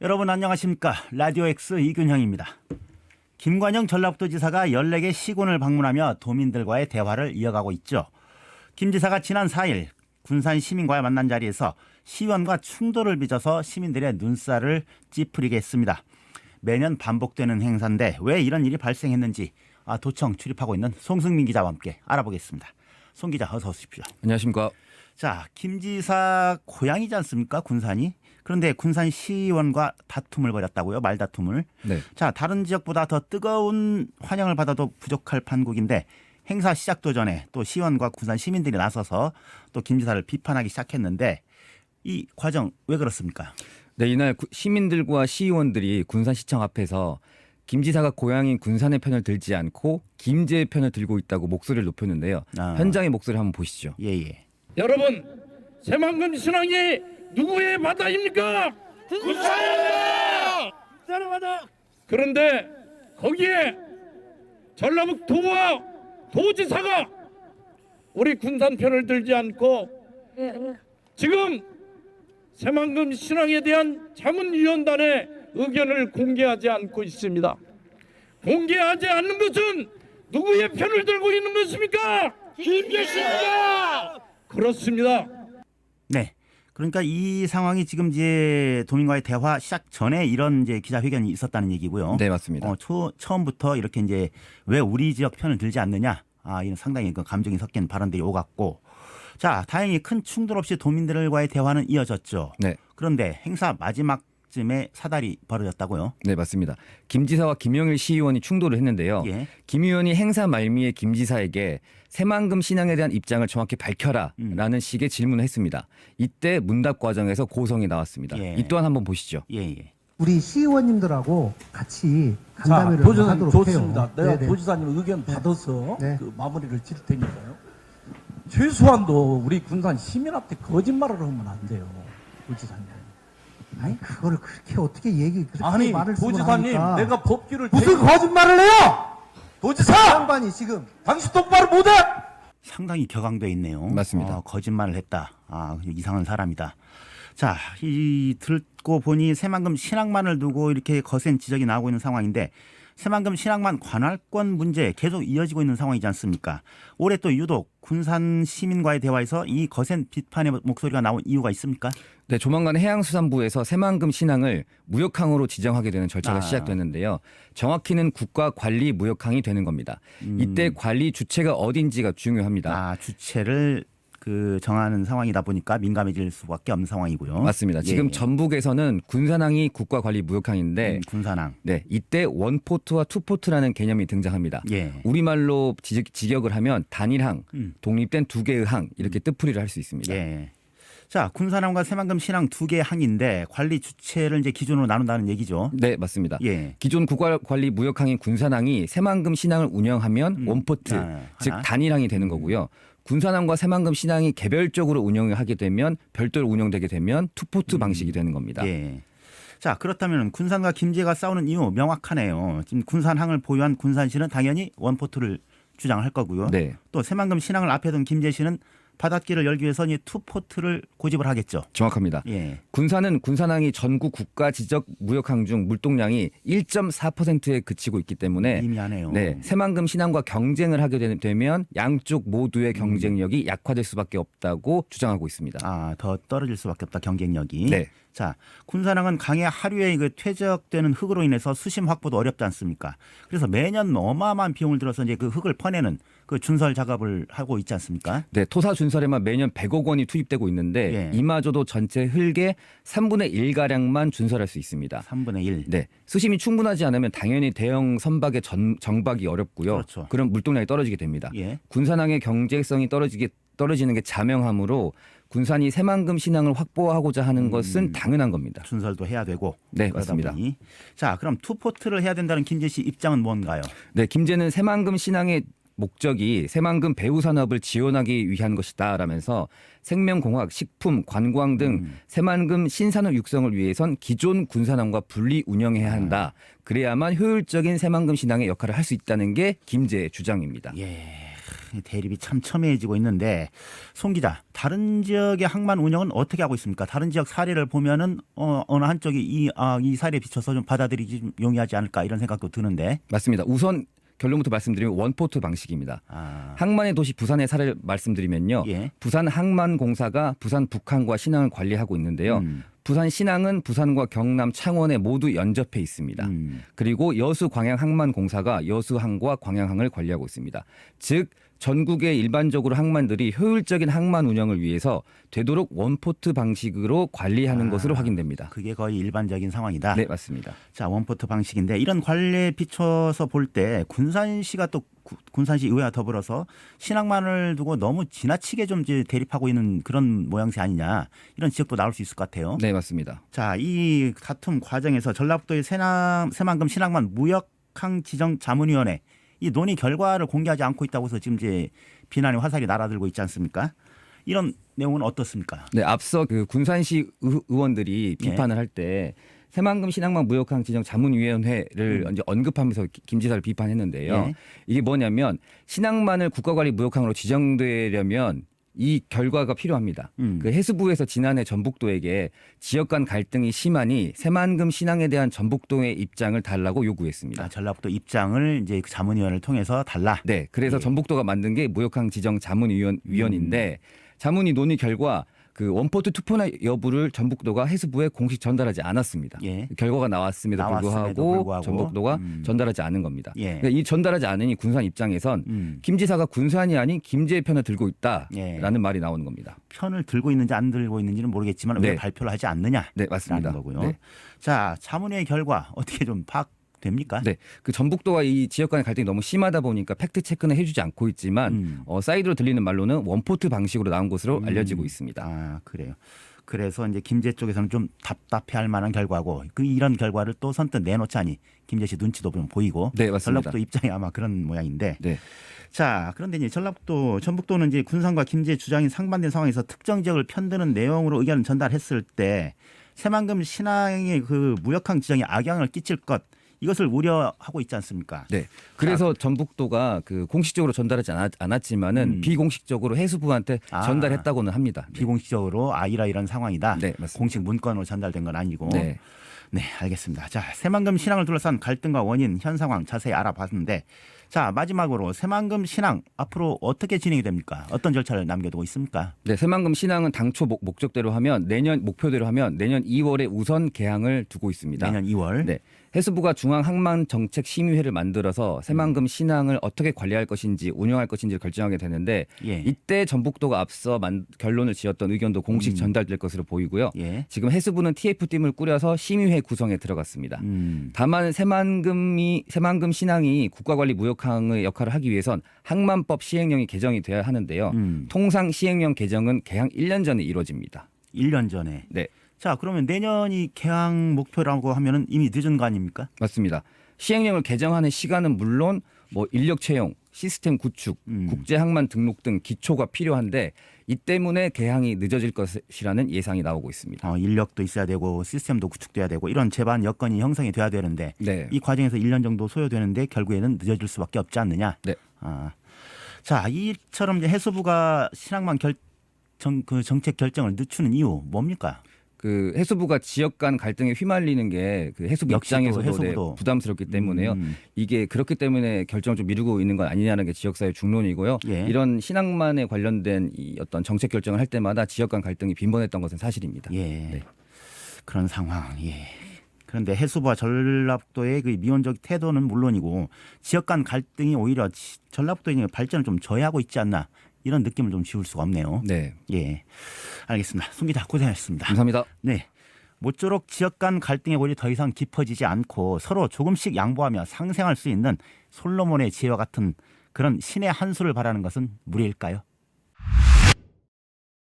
여러분 안녕하십니까? 라디오 X 이균형입니다. 김관영 전라북도지사가 14개 시군을 방문하며 도민들과의 대화를 이어가고 있죠. 김 지사가 지난 4일 군산 시민과의 만난 자리에서 시의원과 충돌을 빚어서 시민들의 눈살을 찌푸리게 했습니다. 매년 반복되는 행사인데 왜 이런 일이 발생했는지 도청 출입하고 있는 송승민 기자와 함께 알아보겠습니다. 송 기자 어서 오십시오. 안녕하십니까. 자, 김 지사 고향이지 않습니까? 군산이. 그런데 군산 시의원과 다툼을 벌였다고요? 말다툼을. 네. 자, 다른 지역보다 더 뜨거운 환영을 받아도 부족할 판국인데 행사 시작도 전에 또 시의원과 군산 시민들이 나서서 또 김 지사를 비판하기 시작했는데 이 과정 왜 그렇습니까? 네, 이날 시민들과 시의원들이 군산시청 앞에서 김 지사가 고향인 군산의 편을 들지 않고 김제의 편을 들고 있다고 목소리를 높였는데요. 현장의 목소리 한번 보시죠. 예. 여러분, 새만금 신앙이 누구의 바다입니까? 군산의 바다. 그런데 거기에 전라북도와 도지사가 우리 군산 편을 들지 않고 지금 새만금 신앙에 대한 자문위원단의 의견을 공개하지 않고 있습니다. 공개하지 않는 것은 누구의 편을 들고 있는 것입니까? 김제십니까? 그렇습니다. 네. 그러니까 이 상황이 지금 이제 도민과의 대화 시작 전에 이런 이제 기자회견이 있었다는 얘기고요. 네, 맞습니다. 처음부터 이렇게 이제 왜 우리 지역 편을 들지 않느냐. 이런 상당히 그 감정이 섞인 발언들이 오갔고. 자, 다행히 큰 충돌 없이 도민들과의 대화는 이어졌죠. 네. 그런데 행사 마지막쯤에 사달이 벌어졌다고요? 네, 맞습니다. 김 지사와 김영일 시의원이 충돌을 했는데요. 예. 김 의원이 행사 말미에 김 지사에게 새만금 신앙에 대한 입장을 정확히 밝혀라라는 식의 질문을 했습니다. 이때 문답 과정에서 고성이 나왔습니다. 예. 이 또한 한번 보시죠. 예. 우리 시의원님들하고 같이 간담회를 하도록 좋습니다. 해요. 내가 네네. 도지사님 의견 받아서 네. 그 마무리를 질 테니까요. 최소한도 우리 군산 시민한테 거짓말을 하면 안 돼요. 도지사님. 아니 그거를 그렇게 어떻게 그렇게 아니 말을 쓰고 도지사님 하니까. 내가 법규를 무슨 거짓말을 해요? 도지사! 양반이 지금 당신 똑바로 못해! 상당히 격앙돼 있네요. 맞습니다. 거짓말을 했다. 이상한 사람이다. 자, 듣고 보니 새만금 신앙만을 두고 이렇게 거센 지적이 나오고 있는 상황인데 새만금 신앙만 관할권 문제 계속 이어지고 있는 상황이지 않습니까? 올해 또 유독 군산 시민과의 대화에서 이 거센 비판의 목소리가 나온 이유가 있습니까? 네, 조만간 해양수산부에서 새만금 신항을 무역항으로 지정하게 되는 절차가 시작됐는데요. 정확히는 국가관리무역항이 되는 겁니다. 이때 관리 주체가 어딘지가 중요합니다. 주체를 정하는 상황이다 보니까 민감해질 수밖에 없는 상황이고요. 맞습니다. 지금 전북에서는 군산항이 국가관리무역항인데 군산항. 네, 이때 원포트와 투포트라는 개념이 등장합니다. 예. 우리말로 직역을 하면 단일항, 독립된 두 개의 항 이렇게 뜻풀이를 할 수 있습니다. 예. 자, 군산항과 새만금 신항 두 개의 항인데 관리 주체를 이제 기준으로 나눈다는 얘기죠. 네, 맞습니다. 예. 기존 국가관리무역항인 군산항이 새만금 신항을 운영하면 원포트, 즉 하나. 단일항이 되는 거고요. 군산항과 새만금 신항이 개별적으로 운영을 하게 되면 별도로 운영되게 되면 투포트 방식이 되는 겁니다. 예. 자, 그렇다면 군산과 김제가 싸우는 이유 명확하네요. 지금 군산항을 보유한 군산시는 당연히 원포트를 주장할 거고요. 네. 또 새만금 신항을 앞에 둔 김제시는 바닷길을 열기 위해서 이 투포트를 고집을 하겠죠. 정확합니다. 예. 군산항이 전국 국가 지적 무역항 중 물동량이 1.4%에 그치고 있기 때문에 미미하네요. 네, 새만금 신항과 경쟁을 하게 되면 양쪽 모두의 경쟁력이 약화될 수밖에 없다고 주장하고 있습니다. 더 떨어질 수밖에 없다 경쟁력이. 네. 자, 군산항은 강의 하류에 퇴적되는 흙으로 인해서 수심 확보도 어렵지 않습니까? 그래서 매년 어마어마한 비용을 들어서 이제 그 흙을 퍼내는 그 준설 작업을 하고 있지 않습니까? 네, 토사 준설에만 매년 100억 원이 투입되고 있는데 예. 이마저도 전체 흙의 3분의 1가량만 준설할 수 있습니다. 3분의 1. 네, 수심이 충분하지 않으면 당연히 대형 선박의 정박이 어렵고요. 그렇죠. 그럼 물동량이 떨어지게 됩니다. 예. 군산항의 경제성이 떨어지는 게 자명하므로 군산이 새만금 신항을 확보하고자 하는 것은 당연한 겁니다. 준설도 해야 되고. 네, 그러다 맞습니다. 보니. 자, 그럼 투포트를 해야 된다는 김제시 입장은 뭔가요? 네, 김제는 새만금 신항의 목적이 새만금 배후 산업을 지원하기 위한 것이다라면서 생명공학, 식품, 관광 등 새만금 신산업 육성을 위해선 기존 군산항과 분리 운영해야 한다. 그래야만 효율적인 새만금 신항의 역할을 할 수 있다는 게 김제의 주장입니다. 예. 대립이 참 첨예해지고 있는데 송 기자, 다른 지역의 항만 운영은 어떻게 하고 있습니까? 다른 지역 사례를 보면은 어느 한쪽이 이 사례에 비춰서 좀 받아들이기 좀 용이하지 않을까 이런 생각도 드는데. 맞습니다. 우선 결론부터 말씀드리면 원포트 방식입니다. 항만의 도시 부산의 사례를 말씀드리면요. 예. 부산 항만공사가 부산 북항과 신항을 관리하고 있는데요. 부산 신항은 부산과 경남 창원에 모두 연접해 있습니다. 그리고 여수 광양 항만공사가 여수항과 광양항을 관리하고 있습니다. 즉 전국의 일반적으로 항만들이 효율적인 항만 운영을 위해서 되도록 원포트 방식으로 관리하는 것으로 확인됩니다. 그게 거의 일반적인 상황이다. 네, 맞습니다. 자, 원포트 방식인데 이런 관리에 비춰서 볼 때 군산시가 또 군산시 의회와 더불어서 신항만을 두고 너무 지나치게 좀 이제 대립하고 있는 그런 모양새 아니냐 이런 지적도 나올 수 있을 것 같아요. 네, 맞습니다. 자, 이 다툼 과정에서 전라북도의 새만금 신항만 무역항 지정 자문위원회 이 논의 결과를 공개하지 않고 있다고 해서 지금 이제 비난의 화살이 날아들고 있지 않습니까? 이런 내용은 어떻습니까? 네, 앞서 그 군산시 의원들이 비판을 할 때 새만금 신항만 무역항 지정 자문위원회를 이제 언급하면서 김 지사를 비판했는데요. 예. 이게 뭐냐면 신항만을 국가관리 무역항으로 지정되려면 이 결과가 필요합니다. 그 해수부에서 지난해 전북도에게 지역 간 갈등이 심하니 새만금 신항에 대한 전북도의 입장을 달라고 요구했습니다. 전라북도 입장을 이제 그 자문위원회를 통해서 달라. 네, 그래서 예. 전북도가 만든 게 무역항 지정 자문위원인데 자문위 논의 결과 그 원포트 투포나 여부를 전북도가 해수부에 공식 전달하지 않았습니다. 예. 결과가 나왔음에도 불구하고 전북도가 전달하지 않은 겁니다. 예. 그러니까 이 전달하지 않으니 군산 입장에선 김 지사가 군산이 아닌 김제의 편을 들고 있다라는 말이 나오는 겁니다. 편을 들고 있는지 안 들고 있는지는 모르겠지만 왜 네. 발표를 하지 않느냐? 네, 맞습니다. 라는 거고요. 네. 자, 자문회의 결과 어떻게 좀 파악됩니까? 네, 그 전북도와 이 지역 간의 갈등이 너무 심하다 보니까 팩트 체크는 해주지 않고 있지만 사이드로 들리는 말로는 원포트 방식으로 나온 것으로 알려지고 있습니다. 아, 그래요. 그래서 이제 김제 쪽에서는 좀 답답해할 만한 결과고 이런 결과를 또 선뜻 내놓자니 김제 씨 눈치도 좀 보이고 네, 맞습니다. 전라북도 입장이 아마 그런 모양인데. 네. 자, 그런데 이제 전북도는 이제 군산과 김제 주장이 상반된 상황에서 특정 지역을 편드는 내용으로 의견을 전달했을 때 새만금 신항의 그 무역항 지정에 악영향을 끼칠 것 이것을 우려하고 있지 않습니까? 네. 그래서 전북도가 그 공식적으로 전달하지 않았지만은 비공식적으로 해수부한테 전달했다고는 합니다. 네. 비공식적으로 이런 상황이다. 네, 맞습니다. 공식 문건으로 전달된 건 아니고. 네. 네, 알겠습니다. 자, 새만금 신항을 둘러싼 갈등과 원인, 현 상황 자세히 알아봤는데 자, 마지막으로 새만금 신항 앞으로 어떻게 진행이 됩니까? 어떤 절차를 남겨두고 있습니까? 네, 새만금 신항은 당초 목적대로 하면 목표대로 하면 내년 2월에 우선 개항을 두고 있습니다. 내년 2월. 네. 해수부가 중앙항만정책심의회를 만들어서 새만금 신항을 어떻게 관리할 것인지 운영할 것인지를 결정하게 되는데 예. 이때 전북도가 앞서 결론을 지었던 의견도 공식 전달될 것으로 보이고요. 예. 지금 해수부는 TF팀을 꾸려서 심의회 구성에 들어갔습니다. 다만 새만금 신항이 국가관리 무역항의 역할을 하기 위해선 항만법 시행령이 개정이 돼야 하는데요. 통상 시행령 개정은 개항 1년 전에 이루어집니다. 1년 전에. 네. 자, 그러면 내년이 개항 목표라고 하면은 이미 늦은 거 아닙니까? 맞습니다. 시행령을 개정하는 시간은 물론 뭐 인력 채용, 시스템 구축, 국제 항만 등록 등 기초가 필요한데 이 때문에 개항이 늦어질 것이라는 예상이 나오고 있습니다. 인력도 있어야 되고 시스템도 구축돼야 되고 이런 제반 여건이 형성이 돼야 되는데 네. 이 과정에서 1년 정도 소요되는데 결국에는 늦어질 수밖에 없지 않느냐. 네. 자, 이처럼 이제 해수부가 신항만 정책 결정을 늦추는 이유 뭡니까? 그 해수부가 지역 간 갈등에 휘말리는 게 그 해수부 입장에서도 해수부도. 부담스럽기 때문에요. 이게 그렇기 때문에 결정을 좀 미루고 있는 건 아니냐는 게 지역사회 중론이고요. 예. 이런 신항만에 관련된 이 어떤 정책 결정을 할 때마다 지역 간 갈등이 빈번했던 것은 사실입니다. 예. 네. 그런 상황. 예. 그런데 해수부와 전라북도의 그 미온적 태도는 물론이고 지역 간 갈등이 오히려 전라북도의 발전을 좀 저해하고 있지 않나 이런 느낌을 좀 지울 수가 없네요. 네. 예. 알겠습니다. 송 기자 고생하셨습니다. 감사합니다. 네. 모쪼록 지역 간 갈등의 골이 더 이상 깊어지지 않고 서로 조금씩 양보하며 상생할 수 있는 솔로몬의 지혜와 같은 그런 신의 한 수를 바라는 것은 무리일까요?